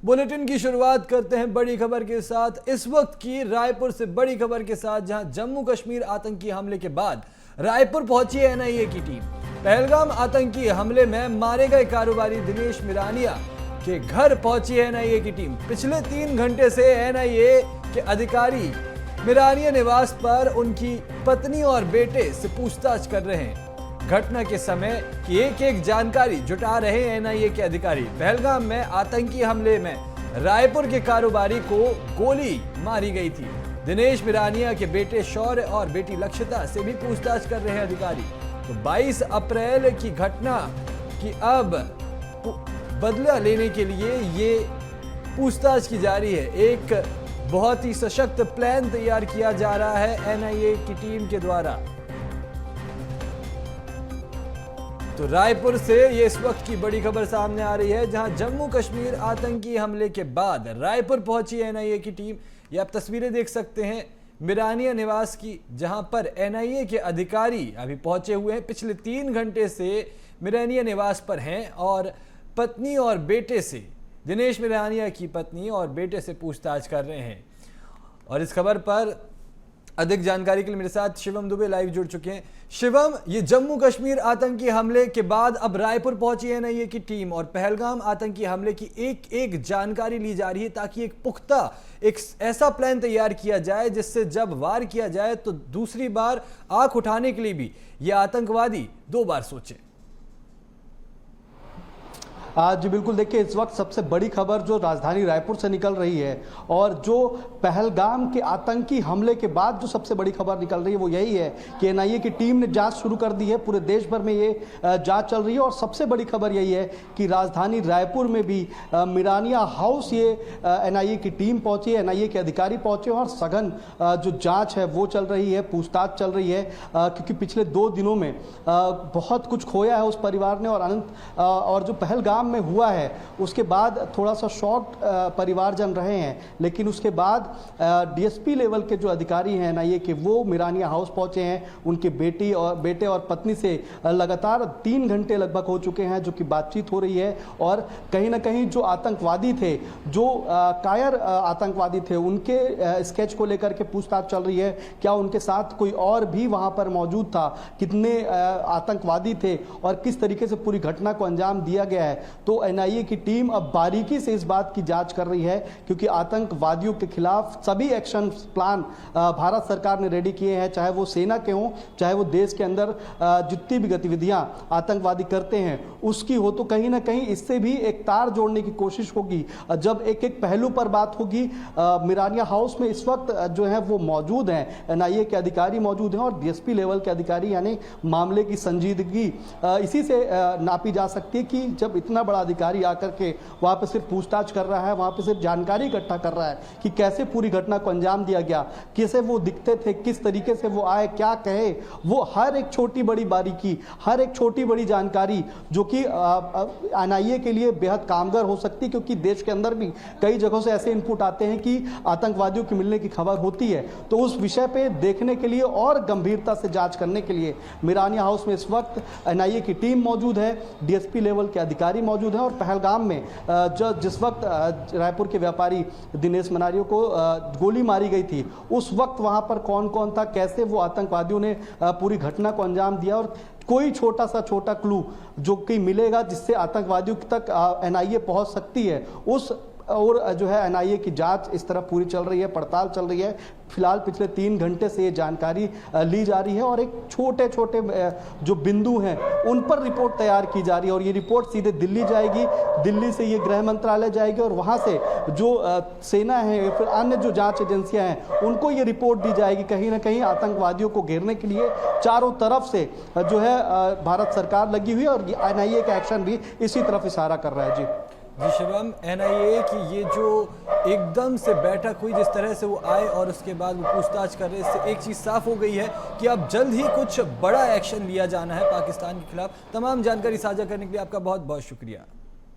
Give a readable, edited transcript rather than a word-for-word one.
Bulletin की शुरुआत करते हैं बड़ी खबर के साथ। इस वक्त की रायपुर से बड़ी खबर के साथ, जहां जम्मू कश्मीर आतंकी हमले के बाद रायपुर पहुंची है एनआईए की टीम। पहलगाम आतंकी हमले में मारे गए कारोबारी दिनेश मिरानिया के घर पहुंची है एनआईए की टीम। पिछले 3 घंटे से एनआईए के अधिकारी मिरानिया निवास पर उनकी पत्नी और बेटे से पूछताछ कर रहे हैं। घटना के समय की एक जानकारी जुटा रहे एनआईए के अधिकारी। पहलगाम में आतंकी हमले में रायपुर के कारोबारी को गोली मारी गई थी। दिनेश मिरानिया के बेटे शौर्य और बेटी लक्षिता से भी पूछताछ कर रहे हैं अधिकारी। तो 22 अप्रैल की घटना की अब बदला लेने के लिए ये पूछताछ की जा रही है। एक बहुत ही सशक्त प्लान तैयार किया जा रहा है एनआईए की टीम के द्वारा। तो रायपुर से ये इस वक्त की बड़ी खबर सामने आ रही है, जहां जम्मू कश्मीर आतंकी हमले के बाद रायपुर पहुंची एनआईए की टीम। ये आप तस्वीरें देख सकते हैं मिरानिया निवास की, जहां पर एनआईए के अधिकारी अभी पहुंचे हुए हैं। पिछले 3 घंटे से मिरानिया निवास पर हैं और पत्नी और बेटे से, दिनेश मिरानिया की पत्नी और बेटे से पूछताछ कर रहे हैं। और इस खबर पर अधिक जानकारी के लिए मेरे साथ शिवम दुबे लाइव जुड़ चुके हैं। शिवम, ये जम्मू कश्मीर आतंकी हमले के बाद अब रायपुर पहुंची है एनआईए की टीम और पहलगाम आतंकी हमले की एक जानकारी ली जा रही है, ताकि एक पुख्ता एक ऐसा प्लान तैयार किया जाए जिससे जब वार किया जाए तो दूसरी बार आंख उठाने के लिए भी ये आतंकवादी 2 बार सोचे। जी बिल्कुल, देखिए इस वक्त सबसे बड़ी खबर जो राजधानी रायपुर से निकल रही है और जो पहलगाम के आतंकी हमले के बाद जो सबसे बड़ी खबर निकल रही है वो यही है कि एनआईए की टीम ने जांच शुरू कर दी है। पूरे देश भर में ये जांच चल रही है और सबसे बड़ी खबर यही है कि राजधानी रायपुर में भी मिरानिया हाउस ये एनआईए की टीम पहुंची है, एनआईए के अधिकारी पहुंचे और सघन जो जाँच है वो चल रही है, पूछताछ चल रही है। क्योंकि पिछले 2 दिनों में बहुत कुछ खोया है उस परिवार ने और जो पहलगाम में हुआ है उसके बाद थोड़ा सा शॉक परिवारजन रहे हैं। लेकिन उसके बाद डीएसपी लेवल के जो अधिकारी हैं एनआईए के, वो मिरानिया हाउस पहुंचे हैं। उनके बेटे और पत्नी से लगातार 3 घंटे लगभग हो चुके हैं जो कि बातचीत हो रही है। और कहीं ना कहीं जो आतंकवादी थे, जो कायर आतंकवादी थे, उनके स्केच को लेकर के पूछताछ चल रही है। क्या उनके साथ कोई और भी वहां पर मौजूद था, कितने आतंकवादी थे और किस तरीके से पूरी घटना को अंजाम दिया गया है। तो एनआईए की टीम अब बारीकी से इस बात की जांच कर रही है, क्योंकि आतंकवादियों के खिलाफ सभी एक्शन प्लान भारत सरकार ने रेडी किए हैं, चाहे वो सेना के हों, चाहे वो देश के अंदर जितनी भी गतिविधियां आतंकवादी करते हैं उसकी हो। तो कहीं ना कहीं इससे भी एक तार जोड़ने की कोशिश होगी। जब एक पहलू पर बात होगी, मिरानिया हाउस में इस वक्त जो है वो मौजूद हैं, एनआईए के अधिकारी मौजूद हैं और डीएसपी लेवल के अधिकारी, यानी मामले की संजीदगी इसी से नापी जा सकती है कि जब इतना बड़ा अधिकारी आकर के वहां पे सिर्फ पूछताछ कर रहा है, वहां पे सिर्फ जानकारी इकट्ठा कर रहा है कि कैसे पूरी घटना को अंजाम दिया गया, कैसे वो दिखते थे, किस तरीके से वो आए, क्या कहे, वो हर एक छोटी बड़ी बारीकी, हर एक छोटी बड़ी जानकारी जो कि एनआईए के लिए बेहद कामगार हो सकती है। क्योंकि देश के अंदर भी कई जगहों से ऐसे इनपुट आते हैं कि आतंकवादियों के मिलने की खबर होती है। तो उस विषय पे देखने के लिए और गंभीरता से जांच करने के लिए मिरानिया हाउस में इस वक्त एनआईए की टीम मौजूद है, डीएसपी लेवल के अधिकारी मौजूद हैं। और पहलगाम में जिस वक्त रायपुर के व्यापारी दिनेश मिरानिया को गोली मारी गई थी, उस वक्त वहां पर कौन कौन था, कैसे वो आतंकवादियों ने पूरी घटना को अंजाम दिया और कोई छोटा क्लू जो कि मिलेगा जिससे आतंकवादियों तक एनआईए पहुंच सकती है, उस और जो है एनआईए की जांच इस तरह पूरी चल रही है, पड़ताल चल रही है। फिलहाल पिछले 3 घंटे से ये जानकारी ली जा रही है और एक छोटे जो बिंदु हैं उन पर रिपोर्ट तैयार की जा रही है और ये रिपोर्ट सीधे दिल्ली जाएगी, दिल्ली से ये गृह मंत्रालय जाएगी और वहाँ से जो सेना है या फिर अन्य जो जांच एजेंसियां हैं उनको ये रिपोर्ट दी जाएगी। कहीं ना कहीं आतंकवादियों को घेरने के लिए चारों तरफ से जो है भारत सरकार लगी हुई है और एनआईए का एक्शन भी इसी तरफ इशारा कर रहा है। जी शिवम, एनआईए की ये जो एकदम से बैठक हुई, जिस तरह से वो आए और उसके बाद वो पूछताछ कर रहे, इससे एक चीज़ साफ हो गई है कि अब जल्द ही कुछ बड़ा एक्शन लिया जाना है पाकिस्तान के खिलाफ। तमाम जानकारी साझा करने के लिए आपका बहुत बहुत शुक्रिया।